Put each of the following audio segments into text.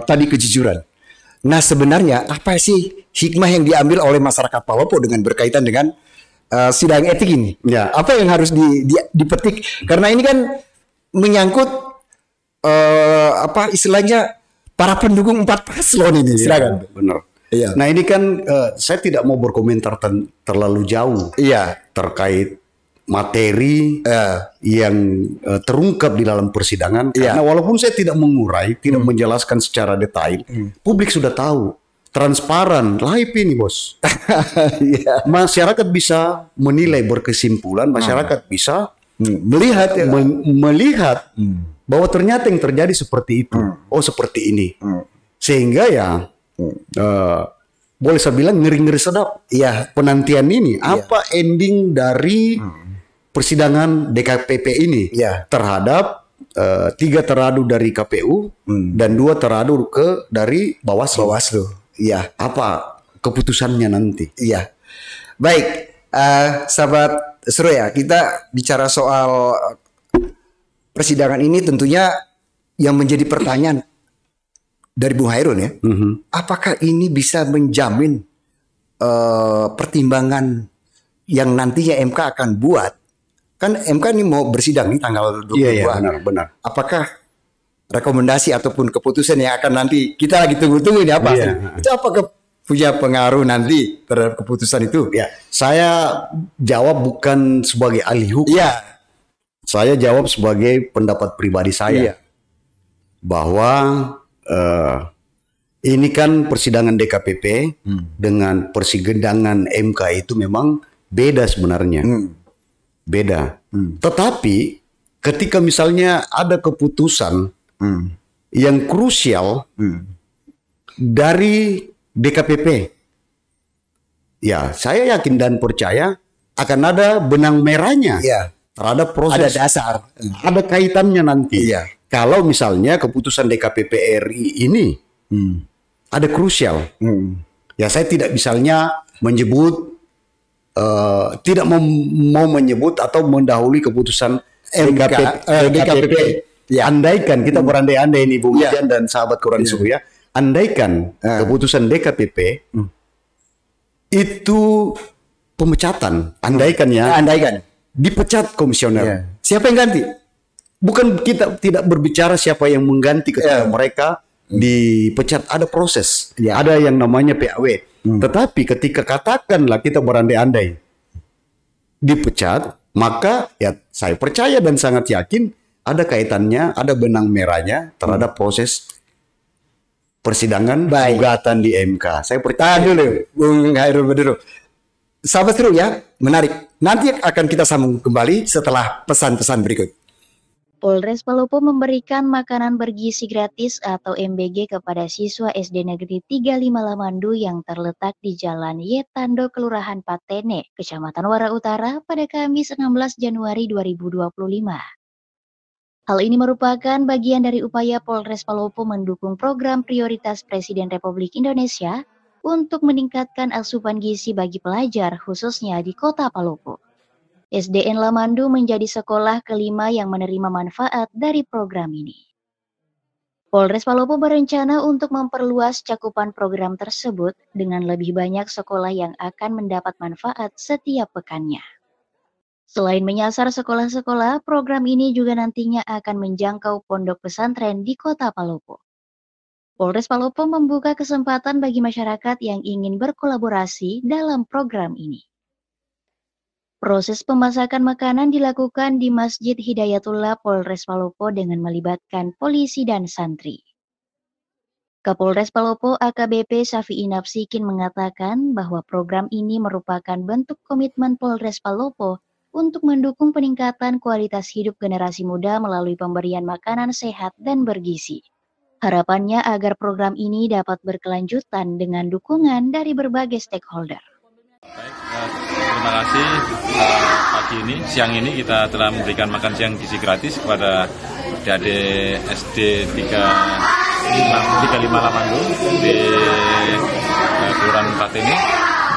tadi kejujuran. Nah sebenarnya apa sih hikmah yang diambil oleh masyarakat Palopo dengan berkaitan dengan sidang etik ini? Ya, apa yang harus dipetik? Karena ini kan menyangkut apa istilahnya para pendukung 4 paslon ini. Silakan. Benar. Iya. Nah ini kan saya tidak mau berkomentar terlalu jauh. Iya. Terkait materi yang terungkap di dalam persidangan. Karena walaupun saya tidak mengurai, tidak menjelaskan secara detail, publik sudah tahu. Transparan, live ini bos. Masyarakat bisa menilai berkesimpulan, masyarakat bisa melihat bahwa ternyata yang terjadi seperti itu. Oh seperti ini. Sehingga ya boleh saya bilang ngeri-ngeri sedap. Ya penantian ini. Apa ending dari persidangan DKPP ini terhadap 3 teradu dari KPU dan 2 teradu dari Bawaslu. Iya. Apa keputusannya nanti? Iya. Baik, sahabat Seru ya, kita bicara soal persidangan ini tentunya yang menjadi pertanyaan dari Bung Hairun ya. Apakah ini bisa menjamin pertimbangan yang nantinya MK akan buat? Kan MK ini mau bersidang nih tanggal 22. Iya, benar. Apakah rekomendasi ataupun keputusan yang akan nanti kita lagi tunggu-tunggu ini apa? Itu apakah punya pengaruh nanti terhadap keputusan itu? Ya, saya jawab bukan sebagai ahli hukum. Saya jawab sebagai pendapat pribadi saya. Bahwa ini kan persidangan DKPP dengan persidangan MK itu memang beda sebenarnya. Beda. Tetapi ketika misalnya ada keputusan yang krusial dari DKPP, ya saya yakin dan percaya akan ada benang merahnya terhadap proses. Ada dasar, ada kaitannya nanti. Kalau misalnya keputusan DKPP RI ini ada krusial, ya saya tidak misalnya menyebut tidak mau menyebut atau mendahului keputusan DKPP. Andaikan kita berandai-andai ini Bung Ijan dan sahabat Quran Suhu ya. Andaikan keputusan DKPP itu pemecatan, andaikan dipecat komisioner. Siapa yang ganti? Bukan, kita tidak berbicara siapa yang mengganti ketika mereka dipecat, ada proses, ada yang namanya PAW. Tetapi ketika katakanlah kita berandai-andai dipecat, maka ya saya percaya dan sangat yakin ada kaitannya, ada benang merahnya terhadap proses persidangan gugatan di MK. Saya percaya dulu, Bung Hairul Badru. Sahabat Seru ya, menarik. Nanti akan kita sambung kembali setelah pesan-pesan berikut. Polres Palopo memberikan makanan bergizi gratis atau MBG kepada siswa SD Negeri 35 Lamandu yang terletak di Jalan Yetando, Kelurahan Patene, Kecamatan Wara Utara pada Kamis 16 Januari 2025. Hal ini merupakan bagian dari upaya Polres Palopo mendukung program prioritas Presiden Republik Indonesia untuk meningkatkan asupan gizi bagi pelajar khususnya di Kota Palopo. SDN Lamandu menjadi sekolah kelima yang menerima manfaat dari program ini. Polres Palopo berencana untuk memperluas cakupan program tersebut dengan lebih banyak sekolah yang akan mendapat manfaat setiap pekannya. Selain menyasar sekolah-sekolah, program ini juga nantinya akan menjangkau pondok pesantren di Kota Palopo. Polres Palopo membuka kesempatan bagi masyarakat yang ingin berkolaborasi dalam program ini. Proses pemasakan makanan dilakukan di Masjid Hidayatullah Polres Palopo dengan melibatkan polisi dan santri. Kapolres Palopo AKBP Syafi'i Nafsikin mengatakan bahwa program ini merupakan bentuk komitmen Polres Palopo untuk mendukung peningkatan kualitas hidup generasi muda melalui pemberian makanan sehat dan bergizi. Harapannya agar program ini dapat berkelanjutan dengan dukungan dari berbagai stakeholder. Baik, terima kasih. Siang ini kita telah memberikan makan siang gizi gratis kepada adik SD 35 Lamandu di Kelurahan Patene,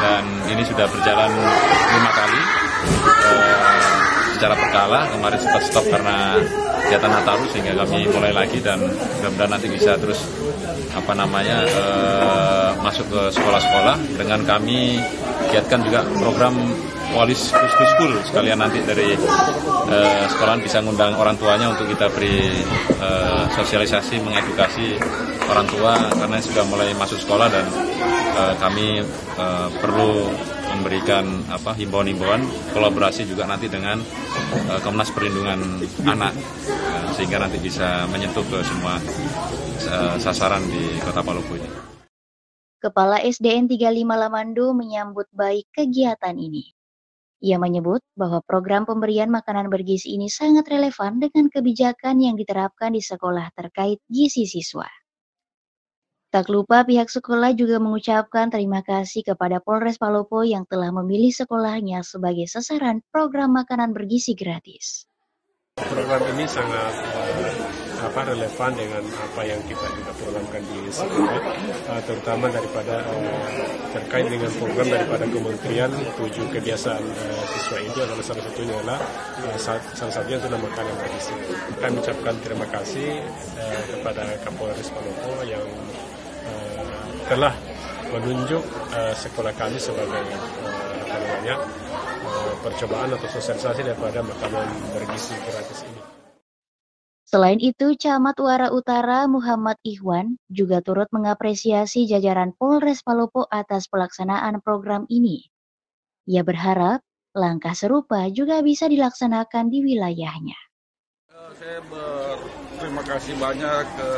dan ini sudah berjalan 5 kali. secara berkala. Kemarin sempat stop karena kegiatan Nataru, sehingga kami mulai lagi dan mudah-mudahan nanti bisa terus masuk ke sekolah-sekolah dengan kami giatkan juga program Walis School, sekalian nanti dari sekolahan bisa ngundang orang tuanya untuk kita beri sosialisasi, mengedukasi orang tua karena sudah mulai masuk sekolah dan kami perlu memberikan himbauan-himbauan kolaborasi juga nanti dengan Komnas Perlindungan Anak sehingga nanti bisa menyentuh ke semua sasaran di Kota Palopo ini. Kepala SDN 35 Lamando menyambut baik kegiatan ini. Ia menyebut bahwa program pemberian makanan bergizi ini sangat relevan dengan kebijakan yang diterapkan di sekolah terkait gizi siswa. Tak lupa pihak sekolah juga mengucapkan terima kasih kepada Polres Palopo yang telah memilih sekolahnya sebagai sasaran program makanan bergizi gratis. Program ini sangat relevan dengan apa yang kita juga programkan di sekolah, terutama daripada terkait dengan program daripada Kementerian 7 kebiasaan siswa itu adalah salah satunya adalah makanan bergizi. Kami ucapkan terima kasih kepada Kapolres Palopo yang telah menunjuk sekolah kami sebagai percobaan atau sosialisasi daripada makanan bergizi gratis ini. Selain itu, Camat Wara Utara Muhammad Ikhwan juga turut mengapresiasi jajaran Polres Palopo atas pelaksanaan program ini. Ia berharap langkah serupa juga bisa dilaksanakan di wilayahnya. Saya berterima kasih banyak ke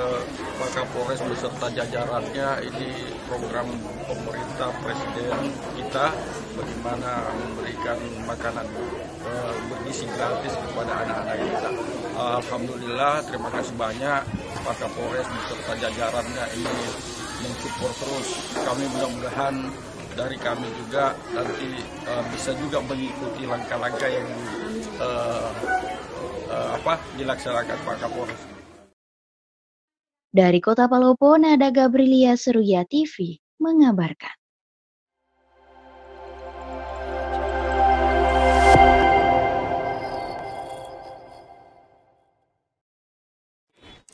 Pak Kapolres beserta jajarannya. Ini program pemerintah Presiden kita bagaimana memberikan makanan bergizi gratis kepada anak-anak kita. Alhamdulillah, terima kasih banyak Pak Kapolres beserta jajarannya ini mensupport terus. Kami mudah-mudahan dari kami juga nanti bisa juga mengikuti langkah-langkah yang dilaksanakan Pak Kapolres. Dari Kota Palopo, Nada Gabrilia Seruya TV mengabarkan.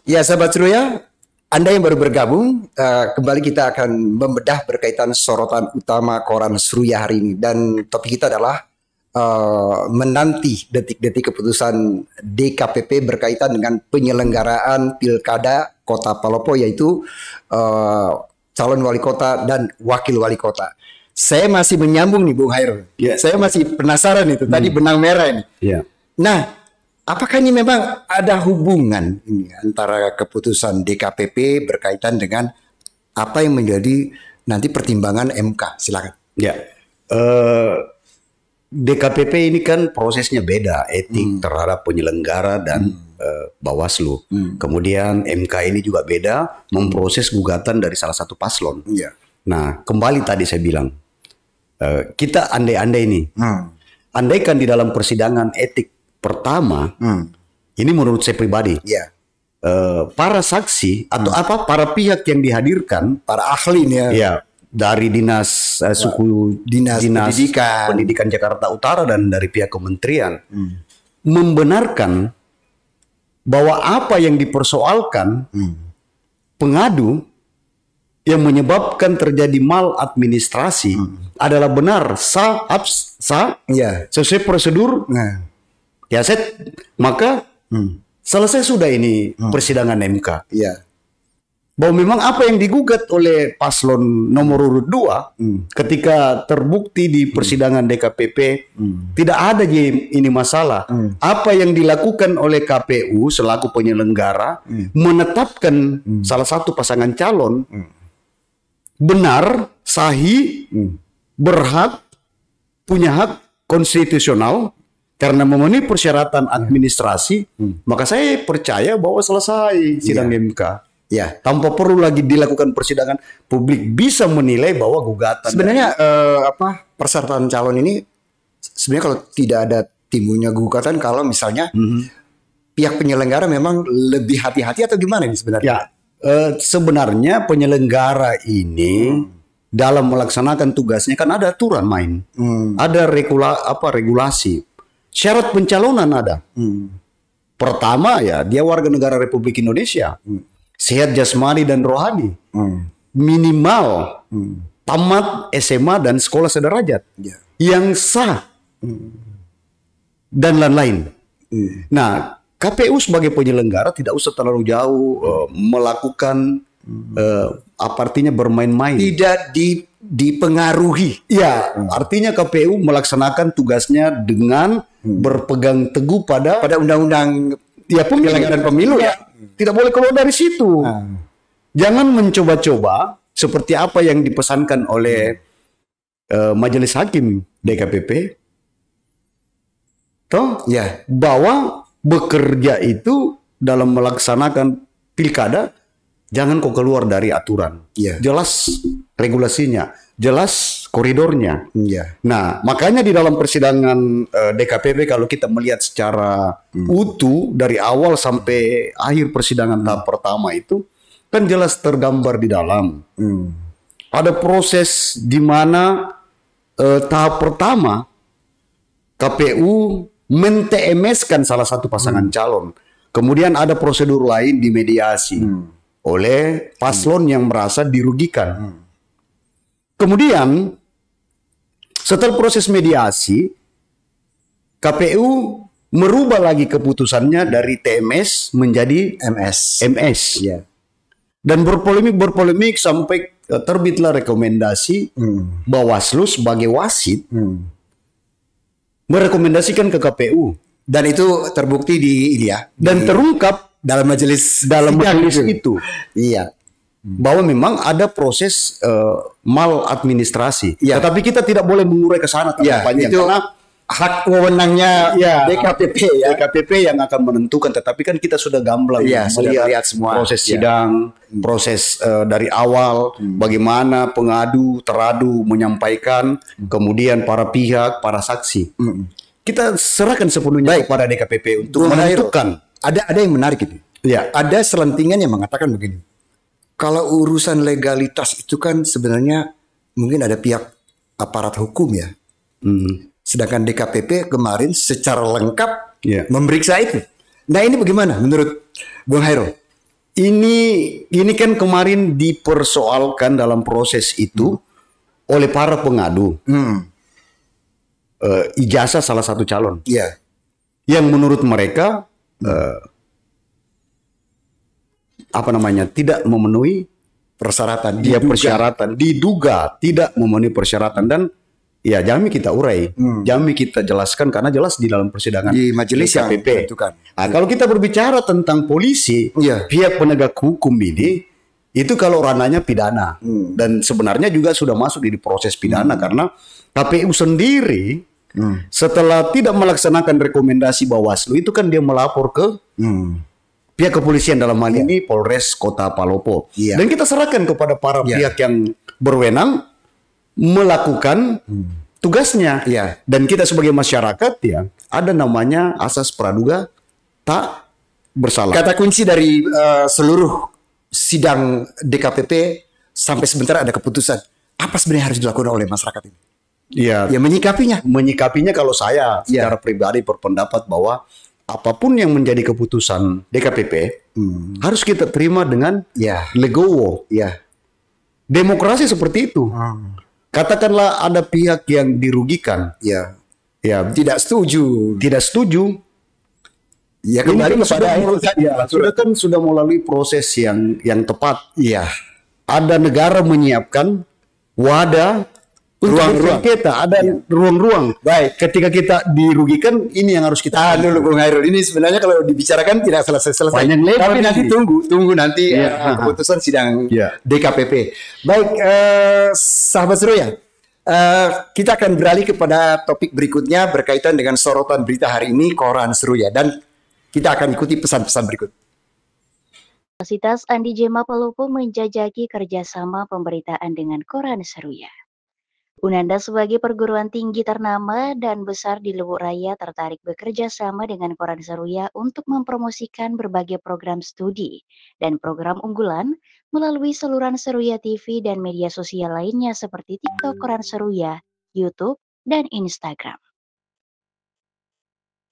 Ya, sahabat Seruya, Anda yang baru bergabung, kembali kita akan membedah berkaitan sorotan utama koran Seruya hari ini. Dan topik kita adalah menanti detik-detik keputusan DKPP berkaitan dengan penyelenggaraan Pilkada Kota Palopo, yaitu calon wali kota dan wakil wali kota. Saya masih menyambung nih Bung Hairul. Yeah. Saya masih penasaran itu tadi benang merah ini. Yeah. Nah, apakah ini memang ada hubungan ini antara keputusan DKPP berkaitan dengan apa yang menjadi nanti pertimbangan MK? Silakan. Ya, DKPP ini kan prosesnya beda, etik terhadap penyelenggara dan Bawaslu. Kemudian MK ini juga beda, memproses gugatan dari salah satu paslon. Yeah. Nah, kembali tadi saya bilang, kita andai-andai ini, andaikan di dalam persidangan etik pertama, ini menurut saya pribadi, para saksi atau para pihak yang dihadirkan, para ahli nih ya, dari dinas dinas pendidikan Jakarta Utara dan dari pihak kementerian membenarkan bahwa apa yang dipersoalkan pengadu yang menyebabkan terjadi maladministrasi adalah benar sah sesuai prosedur. Ya, maka selesai sudah ini persidangan MK. Ya. Bahwa memang apa yang digugat oleh paslon nomor urut 2 ketika terbukti di persidangan DKPP tidak ada ini masalah. Apa yang dilakukan oleh KPU selaku penyelenggara menetapkan salah satu pasangan calon benar, sahih, berhak, punya hak konstitusional karena memenuhi persyaratan administrasi, maka saya percaya bahwa selesai sidang MK. Ya, tanpa perlu lagi dilakukan persidangan, publik bisa menilai bahwa gugatan. Sebenarnya persyaratan calon ini sebenarnya kalau tidak ada timbulnya gugatan, kalau misalnya pihak penyelenggara memang lebih hati-hati atau gimana ini sebenarnya? Ya, sebenarnya penyelenggara ini dalam melaksanakan tugasnya kan ada aturan main, ada regulasi. syarat pencalonan ada. Pertama ya dia warga negara Republik Indonesia, sehat jasmani dan rohani, minimal tamat SMA dan sekolah sederajat, yang sah dan lain-lain. Nah, KPU sebagai penyelenggara tidak usah terlalu jauh melakukan apa artinya bermain-main. Tidak dipengaruhi. Ya, artinya KPU melaksanakan tugasnya dengan berpegang teguh pada undang-undang penyelenggaraan pemilu ya. Tidak boleh keluar dari situ. Jangan mencoba-coba seperti apa yang dipesankan oleh Majelis Hakim DKPP. Toh, bahwa bekerja itu dalam melaksanakan pilkada jangan kok keluar dari aturan. Jelas regulasinya, jelas koridornya. Nah, makanya di dalam persidangan DKPP kalau kita melihat secara utuh dari awal sampai akhir persidangan tahap pertama itu kan jelas tergambar di dalam. Ada proses di mana tahap pertama KPU men-TMS-kan salah satu pasangan calon. Kemudian ada prosedur lain di mediasi oleh paslon yang merasa dirugikan. Kemudian setelah proses mediasi, KPU merubah lagi keputusannya dari TMS menjadi MS. Dan berpolemik sampai terbitlah rekomendasi Bawaslu sebagai wasit merekomendasikan ke KPU, dan itu terbukti dan terungkap dalam majelis itu. Bahwa memang ada proses maladministrasi. Tetapi kita tidak boleh mengurai ke sana panjang itu karena hak wewenangnya DKPP DKPP yang akan menentukan. Tetapi kan kita sudah gamblang melihat semua proses sidang, proses dari awal, bagaimana pengadu, teradu menyampaikan, kemudian para pihak, para saksi. Kita serahkan sepenuhnya kepada DKPP untuk menentukan. Ada yang menarik ini. Ada selentingan yang mengatakan begini. Kalau urusan legalitas itu kan sebenarnya mungkin ada pihak aparat hukum ya. Sedangkan DKPP kemarin secara lengkap memeriksa itu. Nah ini bagaimana menurut Bung Hairul? Ini kan kemarin dipersoalkan dalam proses itu oleh para pengadu. Ijazah salah satu calon. Yang menurut mereka tidak memenuhi persyaratan. Diduga tidak memenuhi persyaratan, dan jami kita urai, jami kita jelaskan karena jelas di dalam persidangan di majelis KPP. Nah, kalau kita berbicara tentang polisi, pihak penegak hukum ini itu kalau ranahnya pidana, dan sebenarnya juga sudah masuk di proses pidana karena KPU sendiri setelah tidak melaksanakan rekomendasi Bawaslu itu kan dia melapor ke pihak kepolisian, dalam hal ini Polres Kota Palopo. Dan kita serahkan kepada para pihak yang berwenang melakukan tugasnya. Dan kita sebagai masyarakat ada namanya asas praduga tak bersalah. Kata kunci dari seluruh sidang DKPP sampai sebentar ada keputusan. Apa sebenarnya harus dilakukan oleh masyarakat ini? Menyikapinya kalau saya secara pribadi berpendapat bahwa apapun yang menjadi keputusan DKPP harus kita terima dengan legowo. Demokrasi seperti itu. Katakanlah ada pihak yang dirugikan, tidak setuju. Kembali kepada sudah melalui proses yang tepat. Ada negara menyiapkan wadah, ruang-ruang kita, ada ruang-ruang. Ketika kita dirugikan, ini yang harus kita dulu, Bung Hairul. Ini sebenarnya kalau dibicarakan tidak selesai. Tapi nanti tunggu nanti keputusan sidang DKPP. Baik, sahabat Seruya, kita akan beralih kepada topik berikutnya berkaitan dengan sorotan berita hari ini, Koran Seruya, dan kita akan ikuti pesan-pesan berikut. Universitas Andi Jema Palopo menjajaki kerjasama pemberitaan dengan Koran Seruya. Unanda sebagai perguruan tinggi ternama dan besar di Luwu Raya tertarik bekerja sama dengan Koran Seruya untuk mempromosikan berbagai program studi dan program unggulan melalui saluran Seruya TV dan media sosial lainnya seperti TikTok Koran Seruya, YouTube, dan Instagram.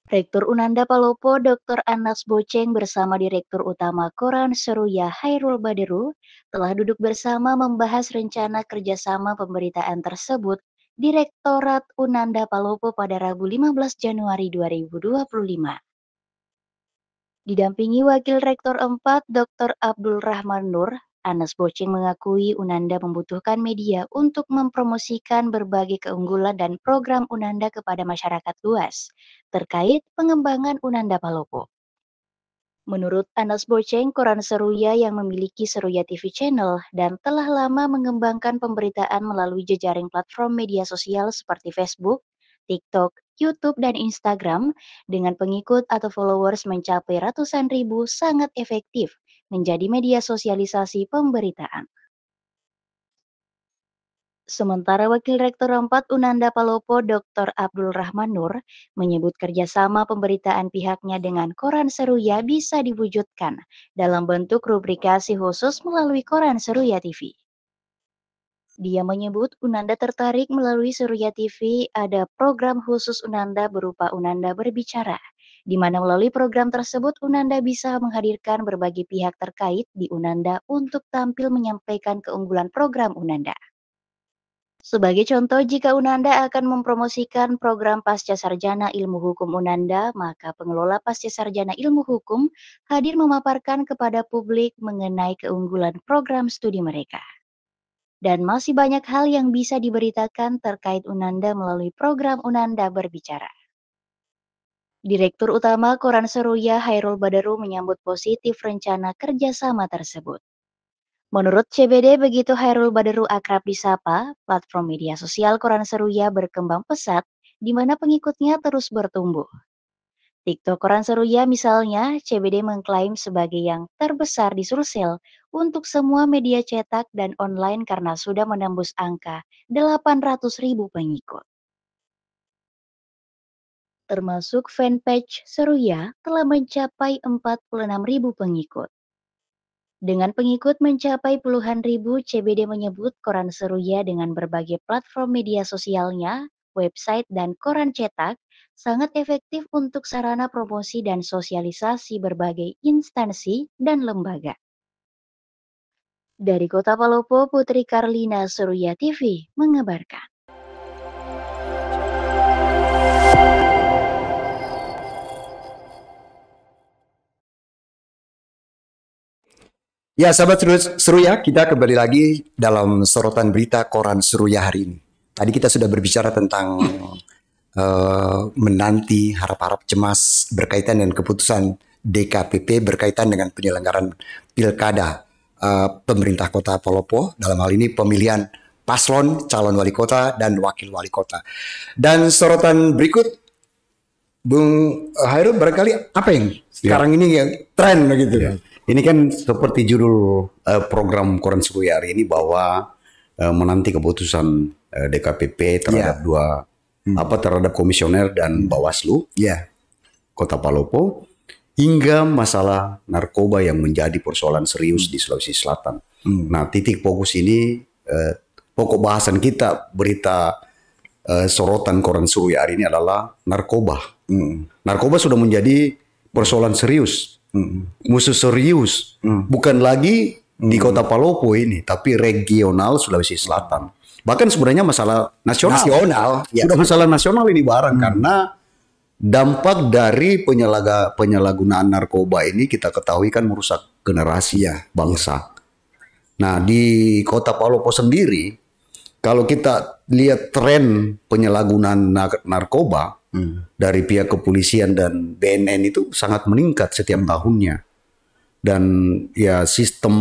Rektor Unanda Palopo Dr. Anas Boceng bersama Direktur Utama Koran Seruya Hairul Baderu telah duduk bersama membahas rencana kerjasama pemberitaan tersebut Direktorat Unanda Palopo pada Rabu 15 Januari 2025. Didampingi Wakil Rektor 4 Dr. Abdul Rahman Nur, Anas Boceng mengakui Unanda membutuhkan media untuk mempromosikan berbagai keunggulan dan program Unanda kepada masyarakat luas terkait pengembangan Unanda Palopo. Menurut Anas Boceng, Koran Seruya yang memiliki Seruya TV Channel dan telah lama mengembangkan pemberitaan melalui jejaring platform media sosial seperti Facebook, TikTok, YouTube, dan Instagram dengan pengikut atau followers mencapai ratusan ribu sangat efektif menjadi media sosialisasi pemberitaan. Sementara Wakil Rektor 4 Unanda Palopo Dr. Abdul Rahman Nur menyebut kerjasama pemberitaan pihaknya dengan Koran Seruya bisa diwujudkan dalam bentuk rubrikasi khusus melalui Koran Seruya TV. Dia menyebut Unanda tertarik melalui Seruya TV ada program khusus Unanda berupa Unanda Berbicara, di mana melalui program tersebut Unanda bisa menghadirkan berbagai pihak terkait di Unanda untuk tampil menyampaikan keunggulan program Unanda. Sebagai contoh, jika Unanda akan mempromosikan program Pasca Sarjana Ilmu Hukum Unanda, maka pengelola Pasca Sarjana Ilmu Hukum hadir memaparkan kepada publik mengenai keunggulan program studi mereka. Dan masih banyak hal yang bisa diberitakan terkait Unanda melalui program Unanda Berbicara. Direktur Utama Koran Seruya Hairul Baderu menyambut positif rencana kerjasama tersebut. Menurut CBD, begitu Hairul Baderu akrab disapa, platform media sosial Koran Seruya berkembang pesat, di mana pengikutnya terus bertumbuh. TikTok Koran Seruya misalnya, CBD mengklaim sebagai yang terbesar di Sulsel untuk semua media cetak dan online karena sudah menembus angka 800.000 pengikut. Termasuk fanpage Seruya telah mencapai 46.000 pengikut. Dengan pengikut mencapai puluhan ribu, CBD menyebut Koran Seruya dengan berbagai platform media sosialnya, website, dan koran cetak sangat efektif untuk sarana promosi dan sosialisasi berbagai instansi dan lembaga. Dari Kota Palopo, Putri Karlina, Seruya TV mengabarkan. Ya, sahabat Seruya, kita kembali lagi dalam sorotan berita Koran Seruya hari ini. Tadi kita sudah berbicara tentang menanti harap-harap cemas berkaitan dengan keputusan DKPP berkaitan dengan penyelenggaraan pilkada pemerintah Kota Palopo, dalam hal ini pemilihan paslon calon wali kota dan wakil wali kota. Dan sorotan berikut, Bung Hairul, barangkali apa yang sekarang ini yang tren begitu? Ya. Ini kan seperti judul program Koran Seruya hari ini bahwa menanti keputusan DKPP terhadap terhadap komisioner dan Bawaslu Kota Palopo hingga masalah narkoba yang menjadi persoalan serius di Sulawesi Selatan. Nah, titik fokus ini pokok bahasan kita berita sorotan Koran Seruya hari ini adalah narkoba. Narkoba sudah menjadi persoalan serius. Musuh serius, bukan lagi di Kota Palopo ini, tapi regional Sulawesi Selatan. Bahkan sebenarnya masalah nasional. Sudah masalah nasional ini barang karena dampak dari penyalahgunaan narkoba ini kita ketahui kan merusak generasi bangsa. Nah, di Kota Palopo sendiri, kalau kita lihat tren penyalahgunaan narkoba dari pihak kepolisian dan BNN itu sangat meningkat setiap tahunnya. Dan ya sistem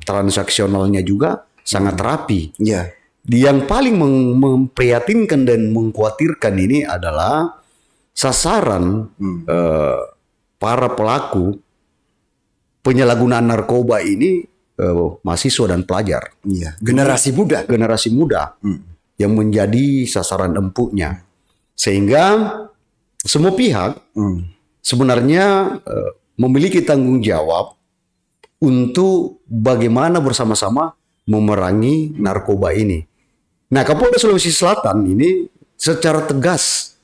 transaksionalnya juga sangat rapi. Yang paling memprihatinkan dan mengkhawatirkan ini adalah sasaran para pelaku penyalahgunaan narkoba ini mahasiswa dan pelajar. Generasi muda. Yang menjadi sasaran empuknya. Sehingga semua pihak sebenarnya memiliki tanggung jawab untuk bagaimana bersama-sama memerangi narkoba ini. Nah, Kapolda Sulawesi Selatan ini secara tegas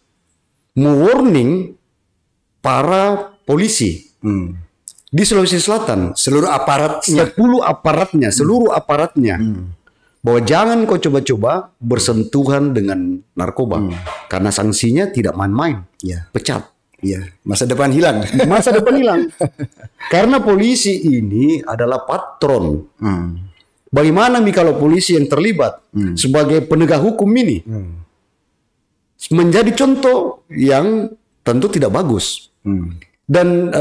mewarning para polisi di Sulawesi Selatan, Seluruh aparatnya. seluruh aparatnya, bahwa jangan kau coba-coba bersentuhan dengan narkoba, karena sanksinya tidak main-main, Ya. pecat. Iya, masa depan hilang. Masa depan hilang. Karena polisi ini adalah patron. Bagaimana kalau polisi yang terlibat sebagai penegak hukum ini menjadi contoh yang tentu tidak bagus. Dan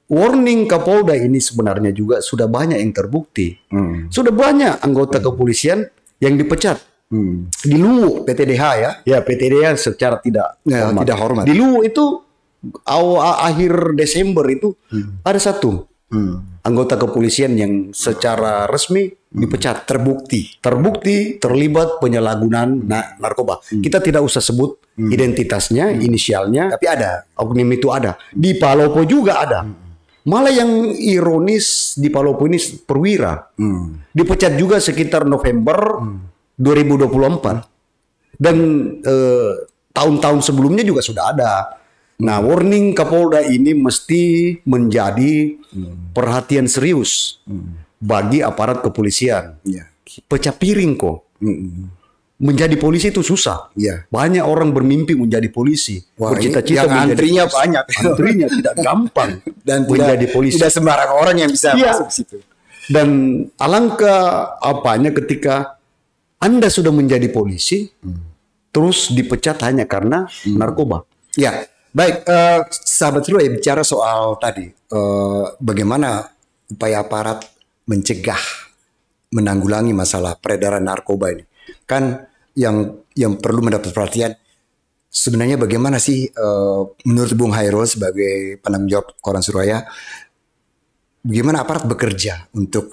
warning Kapolda ini sebenarnya juga sudah banyak yang terbukti. Sudah banyak anggota kepolisian yang dipecat. Di Luwu, PTDH ya. ya PTDH secara tidak Ya, hormat. tidak hormat. Di Luwu itu akhir Desember itu ada satu anggota kepolisian yang secara resmi dipecat, terbukti terlibat penyalahgunaan narkoba. Kita tidak usah sebut identitasnya, inisialnya, Tapi ada. oknum itu ada. Di Palopo juga ada. Malah yang ironis di Palopo ini perwira dipecat juga sekitar November 2024. Dan tahun-tahun sebelumnya juga sudah ada. Nah, warning Kapolda ini mesti menjadi perhatian serius bagi aparat kepolisian. Iya. Pecah piring kok. Menjadi polisi itu susah. Iya. Banyak orang bermimpi menjadi polisi. Wah, Bercita-cita yang menjadi antrinya polisi. banyak. Antrinya tidak gampang Dan menjadi polisi. tidak sembarang orang yang bisa Iya. masuk ke situ. Dan alangkah apanya ketika Anda sudah menjadi polisi, terus dipecat hanya karena narkoba. Ya, baik. Sahabat Seru ya bicara soal tadi bagaimana upaya aparat mencegah, menanggulangi masalah peredaran narkoba ini. Kan yang perlu mendapat perhatian sebenarnya bagaimana sih menurut Bung Hairul sebagai penanggung jawab Koran Suraya, bagaimana aparat bekerja untuk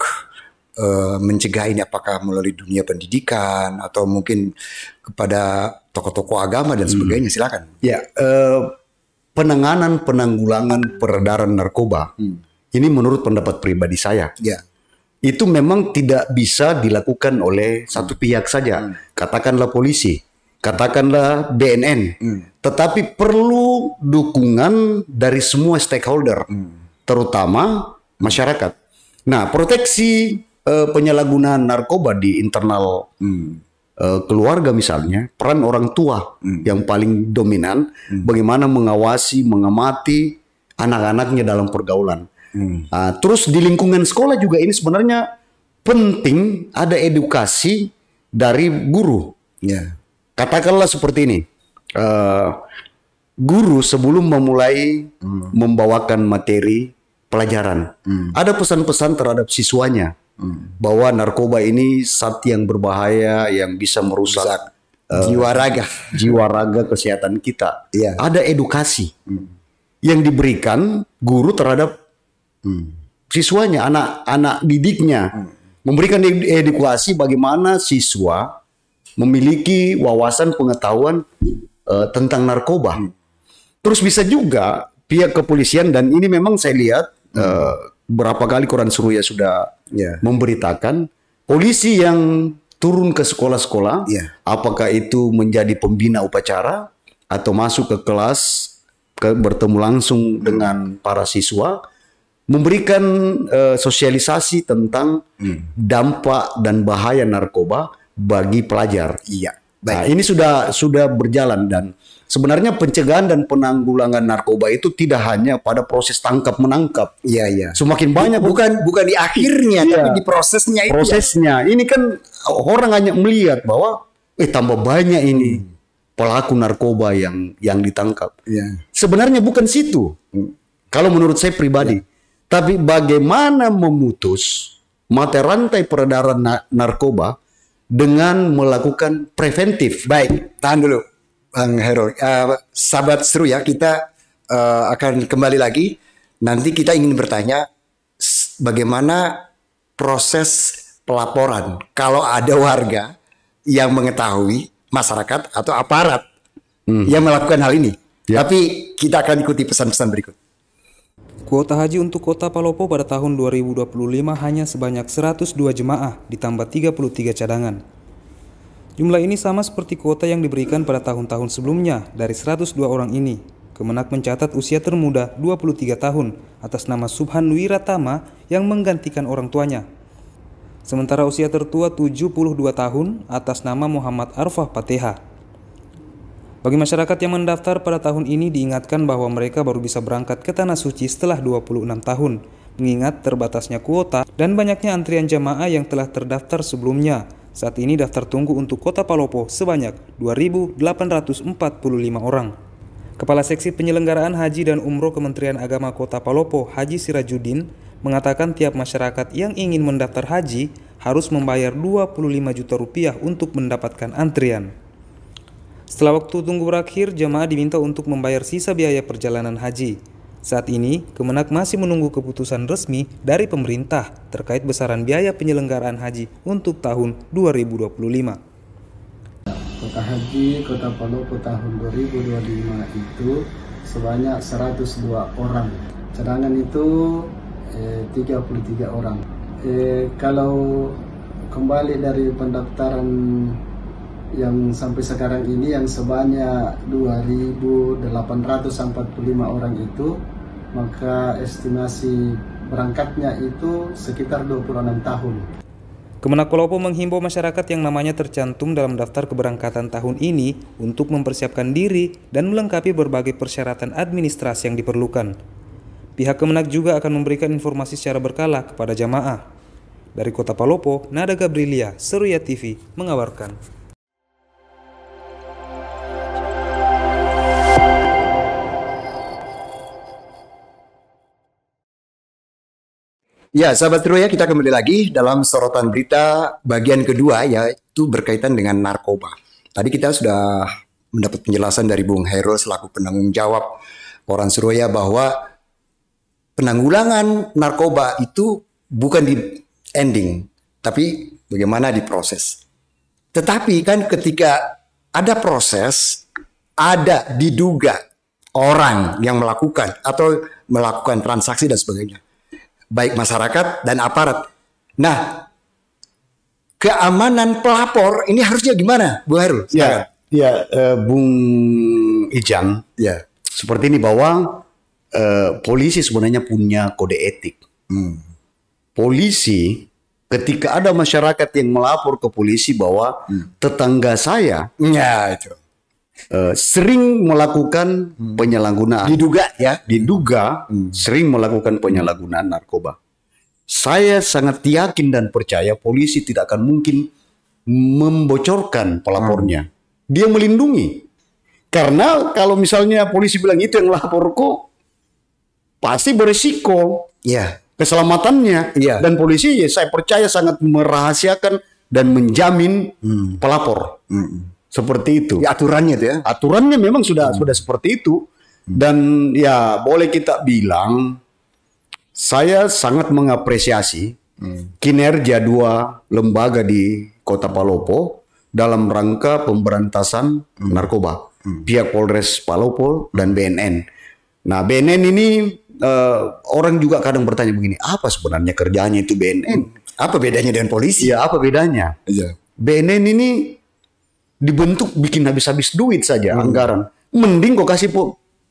mencegah ini, apakah melalui dunia pendidikan atau mungkin kepada tokoh-tokoh agama dan sebagainya. Silakan. Ya, penanggulangan peredaran narkoba ini menurut pendapat pribadi saya, Ya. itu memang tidak bisa dilakukan oleh satu pihak saja. Katakanlah polisi, katakanlah BNN, tetapi perlu dukungan dari semua stakeholder, terutama masyarakat. Nah, proteksi penyalahgunaan narkoba di internal keluarga misalnya, peran orang tua yang paling dominan, bagaimana mengawasi, mengamati anak-anaknya dalam pergaulan. Terus di lingkungan sekolah juga ini sebenarnya penting ada edukasi dari guru. Ya. Katakanlah seperti ini, guru sebelum memulai membawakan materi pelajaran, ada pesan-pesan terhadap siswanya bahwa narkoba ini zat yang berbahaya yang bisa merusak Jiwa raga. jiwa raga kesehatan kita. Iya. Ada edukasi yang diberikan guru terhadap siswanya, anak-anak didiknya, memberikan edukasi bagaimana siswa memiliki wawasan pengetahuan tentang narkoba. Terus bisa juga pihak kepolisian, dan ini memang saya lihat berapa kali Koran Suraya sudah memberitakan polisi yang turun ke sekolah-sekolah, apakah itu menjadi pembina upacara atau masuk ke kelas bertemu langsung dengan para siswa, memberikan sosialisasi tentang dampak dan bahaya narkoba bagi pelajar. Iya. Nah, ini sudah berjalan, dan sebenarnya pencegahan dan penanggulangan narkoba itu tidak hanya pada proses tangkap menangkap. Iya, iya. Semakin banyak Bukan di akhirnya, Iya. tapi di prosesnya itu. prosesnya. Ini kan orang hanya melihat bahwa tambah banyak ini pelaku narkoba yang ditangkap. Iya. Sebenarnya bukan situ. Kalau menurut saya pribadi. Tapi bagaimana memutus mata rantai peredaran narkoba dengan melakukan preventif. Baik, tahan dulu Bang Hairul. Sahabat Seru ya, kita akan kembali lagi. Nanti kita ingin bertanya bagaimana proses pelaporan kalau ada warga yang mengetahui, masyarakat atau aparat yang melakukan hal ini. Tapi kita akan ikuti pesan-pesan berikut. Kuota haji untuk kota Palopo pada tahun 2025 hanya sebanyak 102 jemaah ditambah 33 cadangan. Jumlah ini sama seperti kuota yang diberikan pada tahun-tahun sebelumnya dari 102 orang ini. Kemenak mencatat usia termuda 23 tahun atas nama Subhan Wiratama yang menggantikan orang tuanya. Sementara usia tertua 72 tahun atas nama Muhammad Arfah Pateha. Bagi masyarakat yang mendaftar pada tahun ini diingatkan bahwa mereka baru bisa berangkat ke Tanah Suci setelah 26 tahun, mengingat terbatasnya kuota dan banyaknya antrian jamaah yang telah terdaftar sebelumnya. Saat ini daftar tunggu untuk Kota Palopo sebanyak 2.845 orang. Kepala Seksi Penyelenggaraan Haji dan Umroh Kementerian Agama Kota Palopo, Haji Sirajuddin, mengatakan tiap masyarakat yang ingin mendaftar haji harus membayar 25 juta rupiah untuk mendapatkan antrian. Setelah waktu tunggu berakhir, jamaah diminta untuk membayar sisa biaya perjalanan haji. Saat ini, Kemenak masih menunggu keputusan resmi dari pemerintah terkait besaran biaya penyelenggaraan haji untuk tahun 2025. Kota Haji Kota Palopo tahun 2025 itu sebanyak 102 orang. Cadangan itu 33 orang. Kalau kembali dari pendaftaran yang sampai sekarang ini yang sebanyak 2.845 orang itu, maka estimasi berangkatnya itu sekitar 26 tahun. Kemenak Palopo menghimbau masyarakat yang namanya tercantum dalam daftar keberangkatan tahun ini untuk mempersiapkan diri dan melengkapi berbagai persyaratan administrasi yang diperlukan. Pihak Kemenak juga akan memberikan informasi secara berkala kepada jamaah. Dari Kota Palopo, Nada Gabrilia, Seruya TV mengabarkan. Ya, sahabat Seruya, kita kembali lagi dalam sorotan berita bagian kedua, yaitu berkaitan dengan narkoba. Tadi kita sudah mendapat penjelasan dari Bung Hairul selaku penanggung jawab Koran Seruya bahwa penanggulangan narkoba itu bukan di ending, tapi bagaimana diproses. Tetapi kan ketika ada proses, ada diduga orang yang melakukan atau melakukan transaksi dan sebagainya, baik masyarakat dan aparat. Nah, keamanan pelapor ini harusnya gimana, Bu Hairul? Bung Ijang, seperti ini bahwa polisi sebenarnya punya kode etik. Polisi, ketika ada masyarakat yang melapor ke polisi bahwa tetangga saya, sering melakukan penyalahgunaan, diduga sering melakukan penyalahgunaan narkoba. Saya sangat yakin dan percaya polisi tidak akan mungkin membocorkan pelapornya. Dia melindungi. Karena kalau misalnya polisi bilang itu yang lapor kok, pasti berisiko keselamatannya. Dan polisi, saya percaya sangat merahasiakan dan menjamin pelapor. Seperti itu. Aturannya itu ya. Aturannya memang sudah seperti itu. Dan ya boleh kita bilang, saya sangat mengapresiasi kinerja dua lembaga di Kota Palopo dalam rangka pemberantasan narkoba. Pihak Polres Palopo dan BNN. Nah, BNN ini orang juga kadang bertanya begini, apa sebenarnya kerjanya itu BNN? Apa bedanya dengan polisi? Ya, apa bedanya? BNN ini dibentuk bikin habis-habis duit saja anggaran. Mending kok kasih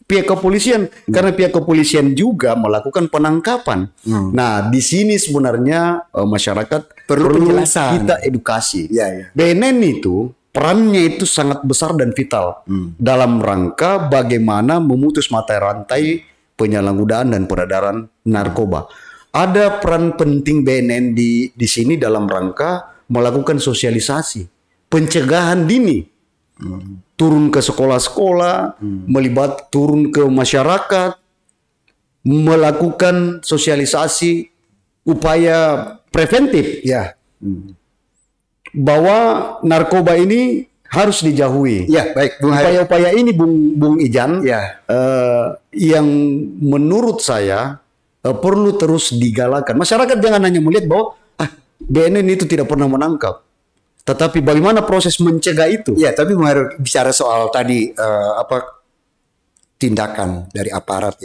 pihak kepolisian, karena pihak kepolisian juga melakukan penangkapan. Nah, di sini sebenarnya masyarakat perlu penjelasan, kita edukasi. BNN itu perannya itu sangat besar dan vital dalam rangka bagaimana memutus mata rantai penyalahgunaan dan peredaran narkoba. Ada peran penting BNN di sini dalam rangka melakukan sosialisasi, pencegahan dini, turun ke sekolah-sekolah, turun ke masyarakat, melakukan sosialisasi upaya preventif, bahwa narkoba ini harus dijauhi. Baik, upaya-upaya ini, Bung Ijan, yang menurut saya perlu terus digalakan. Masyarakat jangan hanya melihat bahwa BNN itu tidak pernah menangkap. Tetapi bagaimana proses mencegah itu? Tapi harus bicara soal tadi tindakan dari aparat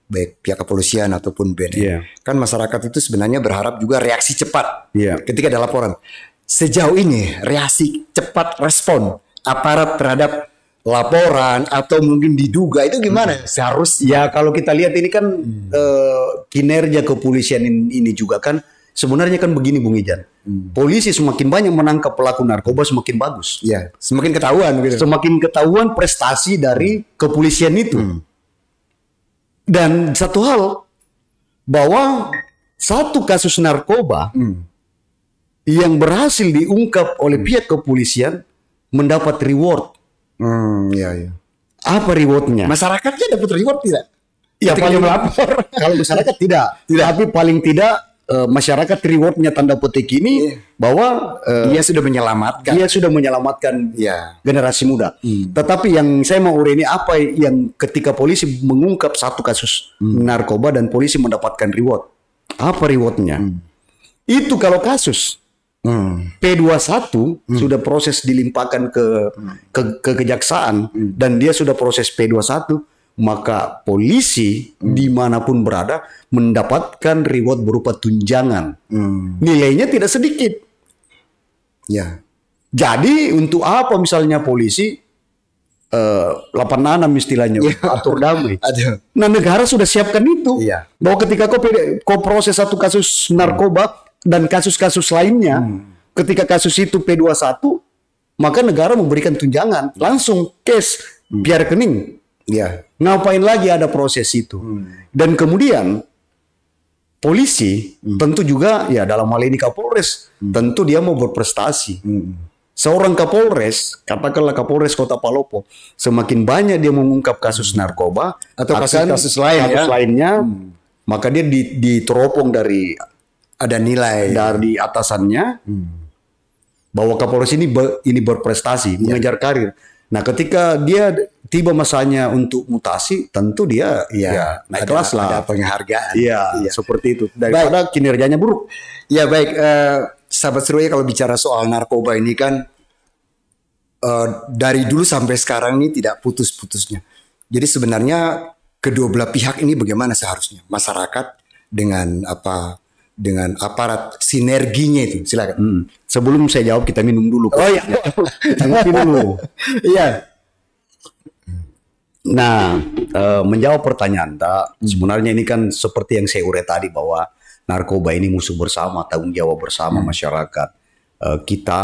baik pihak kepolisian ataupun BNN. Kan masyarakat itu sebenarnya berharap juga reaksi cepat ketika ada laporan. Sejauh ini reaksi cepat respon aparat terhadap laporan atau mungkin diduga itu gimana? Seharusnya Ya kalau kita lihat ini kan kinerja kepolisian ini juga kan sebenarnya kan begini Bung Ijan. Polisi semakin banyak menangkap pelaku narkoba semakin bagus. ya semakin ketahuan gitu. Semakin ketahuan prestasi dari kepolisian itu. Dan satu hal bahwa satu kasus narkoba yang berhasil diungkap oleh pihak kepolisian mendapat reward. Ya. Apa rewardnya? Masyarakatnya dapat reward tidak? Ya Ketika paling dia melapor. Kalau masyarakat tidak. Tapi paling tidak masyarakat rewardnya tanda petik ini bahwa Dia sudah menyelamatkan. dia sudah menyelamatkan Ya. generasi muda. Tetapi yang saya mau uraikan apa yang ketika polisi mengungkap satu kasus narkoba dan polisi mendapatkan reward. Apa rewardnya? Itu kalau kasus P21 sudah proses dilimpahkan ke kejaksaan dan dia sudah proses P21, maka polisi dimanapun berada mendapatkan reward berupa tunjangan. Nilainya tidak sedikit. Ya. Jadi untuk apa misalnya polisi 86 istilahnya atur damai. Aduh. Nah negara sudah siapkan itu. Iya. Bahwa ketika kau proses satu kasus narkoba dan kasus-kasus lainnya, ketika kasus itu P21, maka negara memberikan tunjangan langsung cash biar rekening. Ya. Ngapain lagi ada proses itu? Dan kemudian polisi tentu juga ya dalam hal ini Kapolres tentu dia mau berprestasi. Seorang Kapolres, katakanlah Kapolres Kota Palopo, semakin banyak dia mengungkap kasus narkoba Atau akan kasus-kasus lain ya. lainnya, maka dia diteropong dari Ada nilai. dari atasannya bahwa Kapolres ini berprestasi, mengejar karir. Nah, ketika dia tiba masanya untuk mutasi, tentu dia ya naik kelas lah. Ada penghargaan. Iya, seperti itu. Daripada kinerjanya buruk. Ya baik, sahabat Seruya, kalau bicara soal narkoba ini kan dari dulu sampai sekarang ini tidak putus-putusnya. Jadi sebenarnya kedua belah pihak ini bagaimana seharusnya? Masyarakat dengan dengan aparat, sinerginya itu. Silakan. Sebelum saya jawab kita minum dulu. Oh iya. Ngopi dulu. Iya. Nah, menjawab pertanyaan sebenarnya ini kan seperti yang saya urai tadi bahwa narkoba ini musuh bersama, tanggung jawab bersama masyarakat. Kita,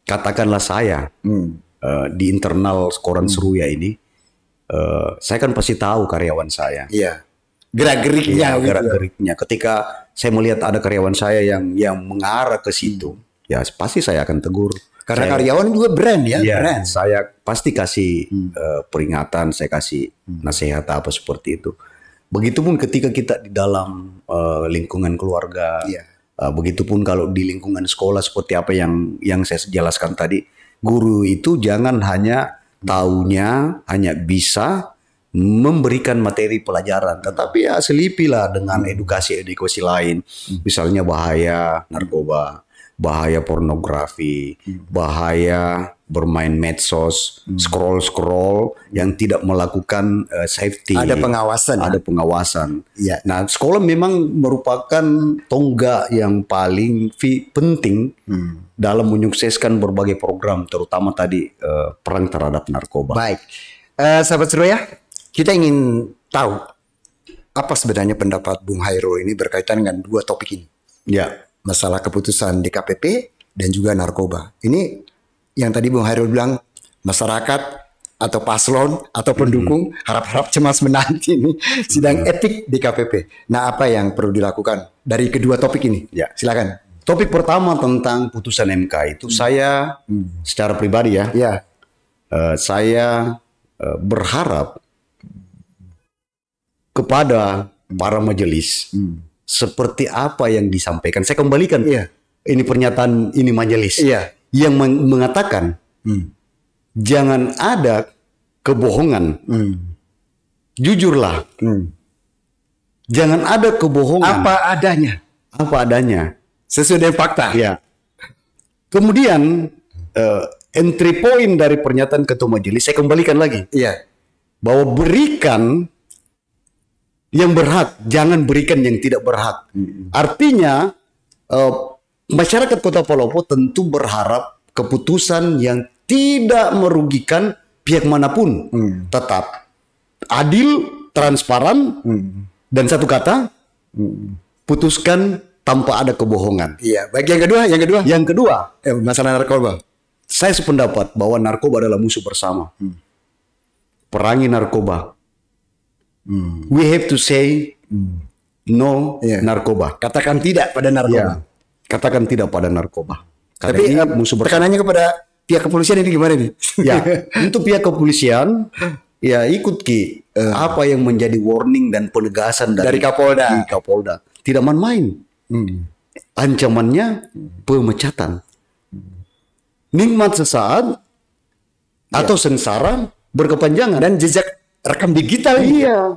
katakanlah saya, di internal koran Seruya ini, saya kan pasti tahu karyawan saya. Iya. Gerak-geriknya. Ya, gerak-geriknya. Ketika saya melihat ada karyawan saya yang mengarah ke situ, ya pasti saya akan tegur. Karena karyawan juga brand ya. Iya, Brand. saya pasti kasih peringatan, saya kasih nasihat apa seperti itu. Begitupun ketika kita di dalam lingkungan keluarga, begitupun kalau di lingkungan sekolah seperti apa yang saya jelaskan tadi, guru itu jangan hanya taunya, hanya bisa memberikan materi pelajaran, tetapi ya selipilah dengan edukasi-edukasi lain, misalnya bahaya narkoba, bahaya pornografi, bahaya bermain medsos, scroll yang tidak melakukan safety. Ada pengawasan. Ada pengawasan. Ya. Nah, sekolah memang merupakan tonggak yang paling penting dalam menyukseskan berbagai program, terutama tadi perang terhadap narkoba. Baik. Sahabat Seruya, kita ingin tahu apa sebenarnya pendapat Bung Hairul ini berkaitan dengan dua topik ini. Ya. Masalah keputusan DKPP dan juga narkoba. Ini yang tadi Bung Hairul bilang, masyarakat atau paslon atau pendukung harap-harap cemas menanti ini sidang etik DKPP. Nah, apa yang perlu dilakukan dari kedua topik ini? Ya. Silakan. Topik pertama tentang putusan MK itu saya secara pribadi Ya. saya berharap kepada para majelis seperti apa yang disampaikan. Saya kembalikan ini pernyataan ini majelis yang mengatakan jangan ada kebohongan, jujurlah, jangan ada kebohongan, Apa adanya. Sesuai dengan fakta. Ya. Kemudian entry point dari pernyataan ketua majelis saya kembalikan lagi. Iya. Bahwa berikan yang berhak, jangan berikan yang tidak berhak. Artinya masyarakat Kota Palopo tentu berharap keputusan yang tidak merugikan pihak manapun tetap adil, transparan, dan satu kata, putuskan tanpa ada kebohongan. Iya. Baik, yang kedua, masalah narkoba. Saya sependapat bahwa narkoba adalah musuh bersama. Perangi narkoba. We have to say no narkoba. Katakan tidak pada narkoba. Katakan tidak pada narkoba. Karena Tapi ini musuh bersama. tekanannya kepada pihak kepolisian ini gimana nih? Ya, untuk pihak kepolisian, ya ikut apa yang menjadi warning dan penegasan Dari Kapolda. di Kapolda. Tidak main-main. Ancamannya pemecatan. Nikmat sesaat atau sengsara berkepanjangan. Dan jejak rekam digital. Iya.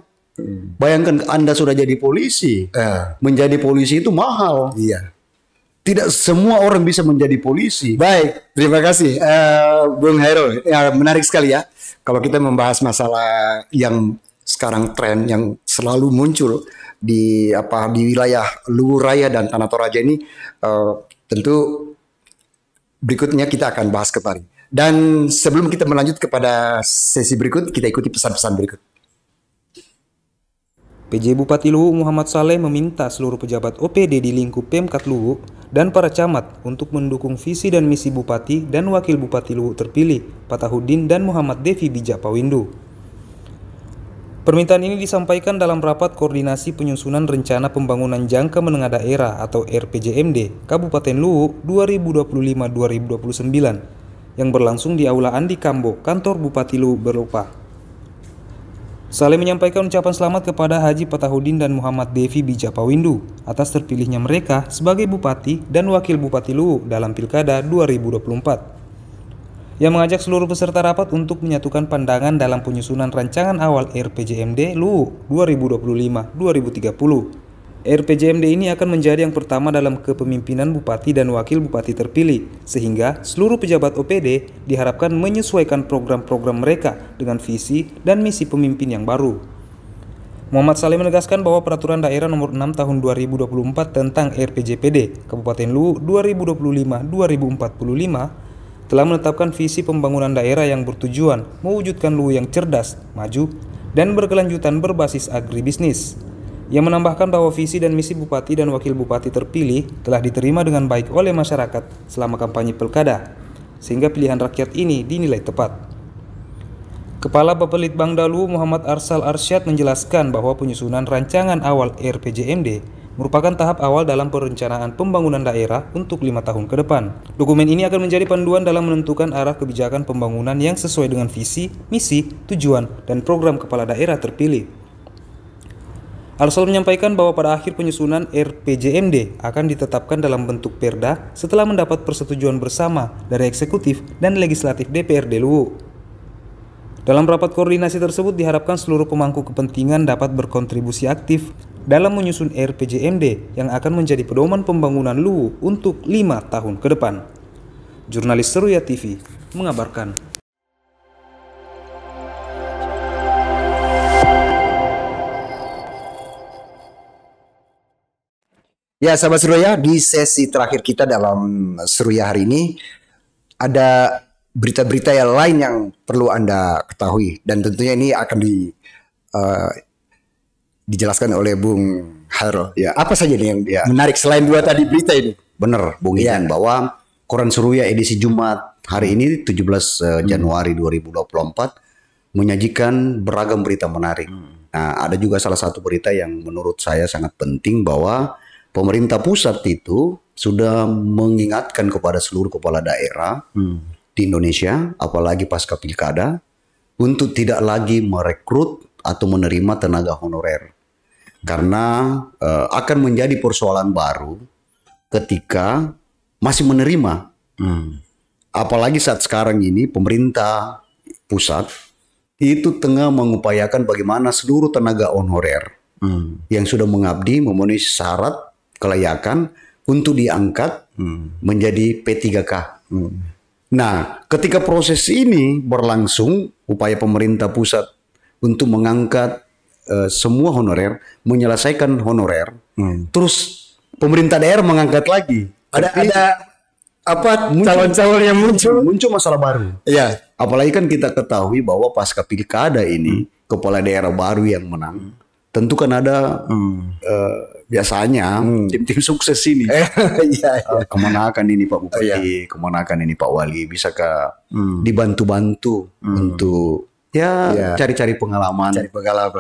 Bayangkan Anda sudah jadi polisi. Menjadi polisi itu mahal. Iya. Tidak semua orang bisa menjadi polisi. Baik, terima kasih Bung Hairul. Ya, menarik sekali ya. Kalau kita membahas masalah yang sekarang tren yang selalu muncul di wilayah Luwu Raya dan Tanah Toraja ini, tentu berikutnya kita akan bahas kembali. Dan sebelum kita melanjut kepada sesi berikut, kita ikuti pesan-pesan berikut. PJ Bupati Luwu Muhammad Saleh meminta seluruh pejabat OPD di lingkup Pemkat Luwu dan para camat untuk mendukung visi dan misi Bupati dan Wakil Bupati Luwu terpilih Patahudin dan Muhammad Devi Bijapawindu. Permintaan ini disampaikan dalam rapat koordinasi penyusunan rencana pembangunan jangka menengah daerah atau RPJMD Kabupaten Luwu 2025-2029 yang berlangsung di Aula Andi Kambo, kantor Bupati Luwu Berlupa. Saleh menyampaikan ucapan selamat kepada Haji Patahudin dan Muhammad Devi Bijapawindu atas terpilihnya mereka sebagai Bupati dan Wakil Bupati Luwu dalam Pilkada 2024. Yang mengajak seluruh peserta rapat untuk menyatukan pandangan dalam penyusunan rancangan awal RPJMD Luwu 2025-2030. RPJMD ini akan menjadi yang pertama dalam kepemimpinan Bupati dan Wakil Bupati terpilih, sehingga seluruh pejabat OPD diharapkan menyesuaikan program-program mereka dengan visi dan misi pemimpin yang baru. Muhammad Saleh menegaskan bahwa Peraturan Daerah Nomor 6 Tahun 2024 tentang RPJPD Kabupaten Luwu 2025-2045 telah menetapkan visi pembangunan daerah yang bertujuan mewujudkan Luwu yang cerdas, maju, dan berkelanjutan berbasis agribisnis. Ia menambahkan bahwa visi dan misi Bupati dan Wakil Bupati terpilih telah diterima dengan baik oleh masyarakat selama kampanye Pilkada, sehingga pilihan rakyat ini dinilai tepat. Kepala Bapelitbangda Luwu Muhammad Arsal Arsyad menjelaskan bahwa penyusunan rancangan awal RPJMD merupakan tahap awal dalam perencanaan pembangunan daerah untuk 5 tahun ke depan. Dokumen ini akan menjadi panduan dalam menentukan arah kebijakan pembangunan yang sesuai dengan visi, misi, tujuan, dan program kepala daerah terpilih. Arsal menyampaikan bahwa pada akhir penyusunan RPJMD akan ditetapkan dalam bentuk perda setelah mendapat persetujuan bersama dari eksekutif dan legislatif DPRD Luwu. Dalam rapat koordinasi tersebut diharapkan seluruh pemangku kepentingan dapat berkontribusi aktif dalam menyusun RPJMD yang akan menjadi pedoman pembangunan Luwu untuk 5 tahun ke depan. Jurnalis Seruya TV mengabarkan. Ya, sahabat Seruya, di sesi terakhir kita dalam Seruya hari ini ada berita-berita yang lain yang perlu Anda ketahui, dan tentunya ini akan dijelaskan oleh Bung Hairul. Ya, apa saja nih yang menarik selain dua tadi berita ini? Benar, Bung Ian, bahwa Koran Seruya edisi Jumat hari ini 17 Januari 2024 menyajikan beragam berita menarik. Nah, ada juga salah satu berita yang menurut saya sangat penting, bahwa pemerintah pusat itu sudah mengingatkan kepada seluruh kepala daerah di Indonesia, apalagi pasca pilkada, untuk tidak lagi merekrut atau menerima tenaga honorer. Karena akan menjadi persoalan baru ketika masih menerima. Apalagi saat sekarang ini pemerintah pusat itu tengah mengupayakan bagaimana seluruh tenaga honorer yang sudah mengabdi memenuhi syarat kelayakan untuk diangkat menjadi P3K. Nah, ketika proses ini berlangsung, upaya pemerintah pusat untuk mengangkat semua honorer, menyelesaikan honorer, terus pemerintah daerah mengangkat lagi. calon-calon yang muncul masalah baru. Iya. Apalagi kan kita ketahui bahwa pasca pilkada ini kepala daerah baru yang menang, tentu kan ada biasanya tim-tim sukses ini. Kemenakan ini Pak Bupati, kemenakan ini Pak Wali, bisakah dibantu-bantu untuk cari-cari pengalaman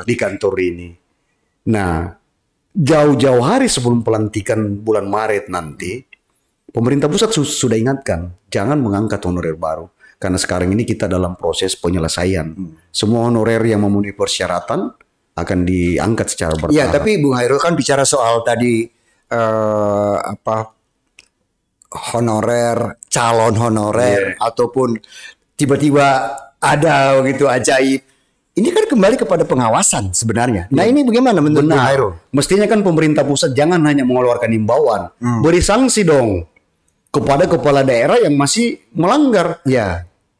di kantor ini. Nah, jauh-jauh hari sebelum pelantikan bulan Maret nanti, pemerintah pusat sudah ingatkan, jangan mengangkat honorer baru. Karena sekarang ini kita dalam proses penyelesaian. Semua honorer yang memenuhi persyaratan akan diangkat secara bertahap. Iya, tapi Bung Hairul kan bicara soal tadi honorer, calon honorer, ataupun tiba-tiba ada gitu ajaib. Ini kan kembali kepada pengawasan sebenarnya. Nah ini bagaimana menurut Bung Hairul? Mestinya kan pemerintah pusat jangan hanya mengeluarkan himbauan, beri sanksi dong kepada kepala daerah yang masih melanggar,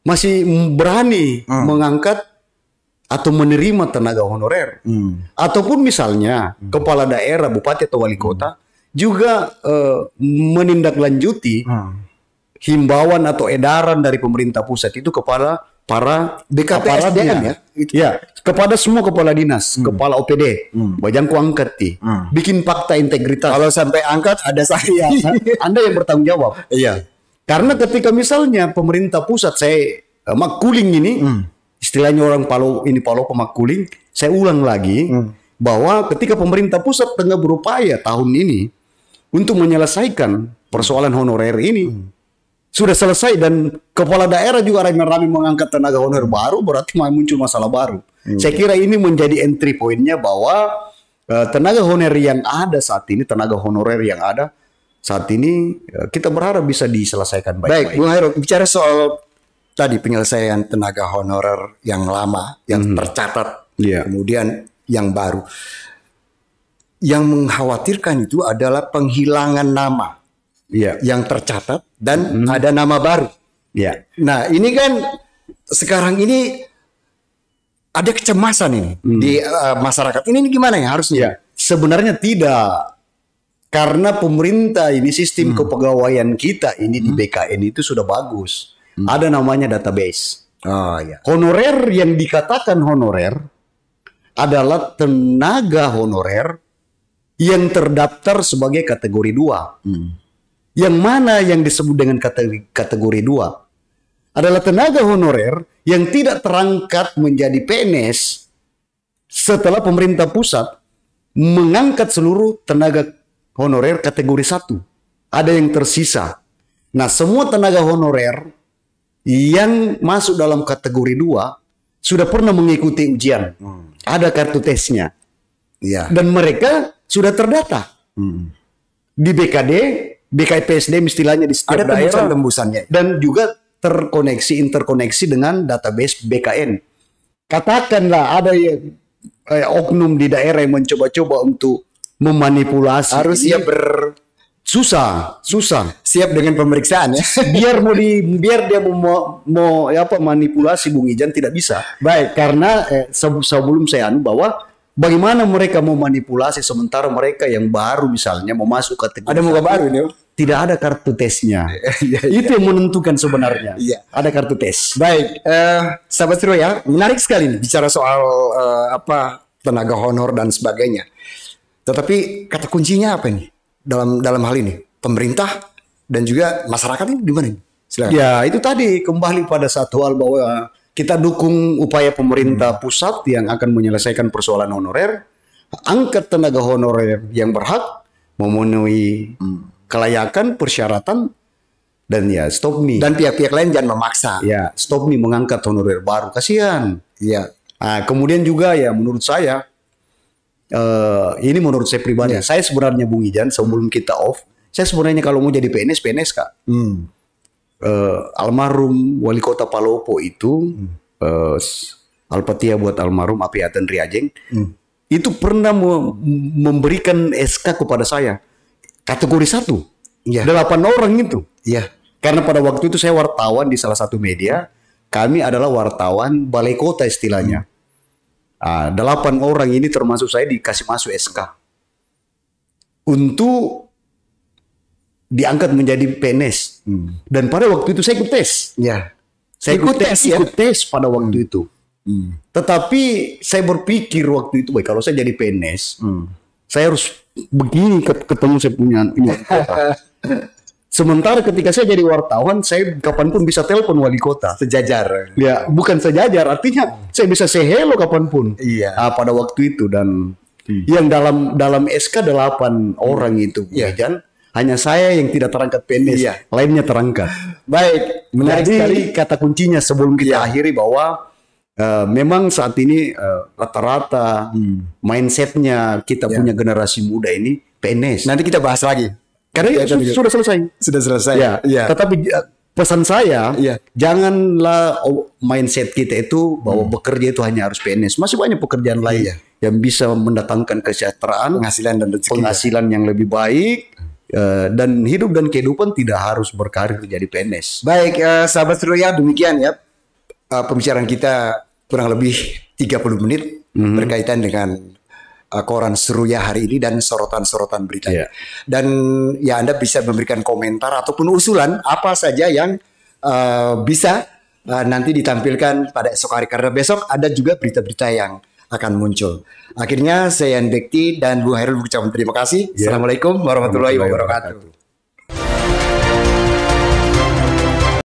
masih berani mengangkat atau menerima tenaga honorer, ataupun misalnya kepala daerah, bupati atau wali kota juga menindaklanjuti himbauan atau edaran dari pemerintah pusat itu kepada para BKPSDM kepada semua kepala dinas, kepala OPD, bajangku angkat bikin fakta integritas. Kalau sampai angkat ada saya, Anda yang bertanggung jawab. Iya. Karena ketika misalnya pemerintah pusat saya makuling ini, istilahnya orang Palopo makuling, saya ulang lagi bahwa ketika pemerintah pusat tengah berupaya tahun ini untuk menyelesaikan persoalan honorer ini, sudah selesai dan kepala daerah juga rame-rame mengangkat tenaga honorer baru, berarti muncul masalah baru. Saya kira ini menjadi entry point-nya bahwa tenaga honorer yang ada saat ini, kita berharap bisa diselesaikan baik-baik. Baik, Bung Hairul, bicara soal tadi penyelesaian tenaga honorer yang lama, yang tercatat, kemudian yang baru. Yang mengkhawatirkan itu adalah penghilangan nama. Yang tercatat dan ada nama baru. Nah, ini kan sekarang ini ada kecemasan ini di masyarakat. Ini gimana ya harusnya? Sebenarnya tidak. Karena pemerintah ini sistem kepegawaian kita ini di BKN itu sudah bagus. Ada namanya database. Honorer yang dikatakan honorer adalah tenaga honorer yang terdaftar sebagai kategori 2. Yang mana yang disebut dengan kategori 2 adalah tenaga honorer yang tidak terangkat menjadi PNS setelah pemerintah pusat mengangkat seluruh tenaga honorer kategori 1. Ada yang tersisa. Nah, semua tenaga honorer yang masuk dalam kategori 2 sudah pernah mengikuti ujian. Ada kartu tesnya. Dan mereka sudah terdata di BKD, BKPSD istilahnya di setiap daerah, tembusannya, dan juga interkoneksi dengan database BKN. Katakanlah ada oknum di daerah yang mencoba-coba untuk memanipulasi, harus susah siap dengan pemeriksaan ya. biar dia mau manipulasi Bung Ijan tidak bisa. Baik, karena sebelum saya bahwa bagaimana mereka mau manipulasi sementara mereka yang baru misalnya mau masuk kategori ada muka baru nih, tidak ada kartu tesnya. Itu yang menentukan sebenarnya. Ada kartu tes. Baik, sahabat seru ya, menarik sekali nih bicara soal tenaga honor dan sebagainya. Tetapi kata kuncinya apa nih dalam hal ini? Pemerintah dan juga masyarakat ini di mana? Silakan. Ya, itu tadi kembali pada satu hal bahwa kita dukung upaya pemerintah pusat yang akan menyelesaikan persoalan honorer, angkat tenaga honorer yang berhak, memenuhi kelayakan, persyaratan, dan stop me. Dan pihak-pihak lain jangan memaksa. Stop me mengangkat honorer baru, kasihan. Kemudian juga menurut saya, ini menurut saya pribadi, saya sebenarnya Bung Ijan sebelum kita off, saya sebenarnya kalau mau jadi PNS Kak. Almarhum wali kota Palopo itu Alpatia buat almarhum Apiatan Riajeng itu pernah memberikan SK kepada saya kategori 1 8 orang itu karena pada waktu itu saya wartawan di salah satu media, kami adalah wartawan balai kota istilahnya. 8 orang ini termasuk saya dikasih masuk SK untuk diangkat menjadi PNS. Dan pada waktu itu saya ikut tes. Ya. Saya ikut tes pada waktu itu. Tetapi saya berpikir waktu itu, baik kalau saya jadi PNS, saya harus begini ketemu saya punya ini. Sementara ketika saya jadi wartawan, saya kapanpun bisa telepon wali kota. Sejajar. Ya, bukan sejajar, artinya saya bisa say hello kapanpun. Iya. Pada waktu itu dan yang dalam SK 8 orang itu, Jan, hanya saya yang tidak terangkat PNS, lainnya terangkat. Baik, menarik Jadi sekali. kata kuncinya sebelum kita akhiri bahwa memang saat ini rata-rata mindsetnya kita punya generasi muda ini PNS. Nanti kita bahas lagi. Karena sudah selesai. Sudah selesai. Ya. Tetapi pesan saya, janganlah mindset kita itu bahwa bekerja itu hanya harus PNS. Masih banyak pekerjaan lain yang bisa mendatangkan kesejahteraan, penghasilan yang lebih baik, dan hidup dan kehidupan tidak harus berkarir jadi PNS. Baik, sahabat Seruya, demikian ya pembicaraan kita kurang lebih 30 menit berkaitan dengan koran Seruya hari ini dan sorotan-sorotan beritanya. Dan ya Anda bisa memberikan komentar ataupun usulan apa saja yang bisa nanti ditampilkan pada esok hari, karena besok ada juga berita-berita yang akan muncul. Akhirnya saya Bekti dan Bu Hairul mengucapkan terima kasih. Assalamualaikum warahmatullahi wabarakatuh.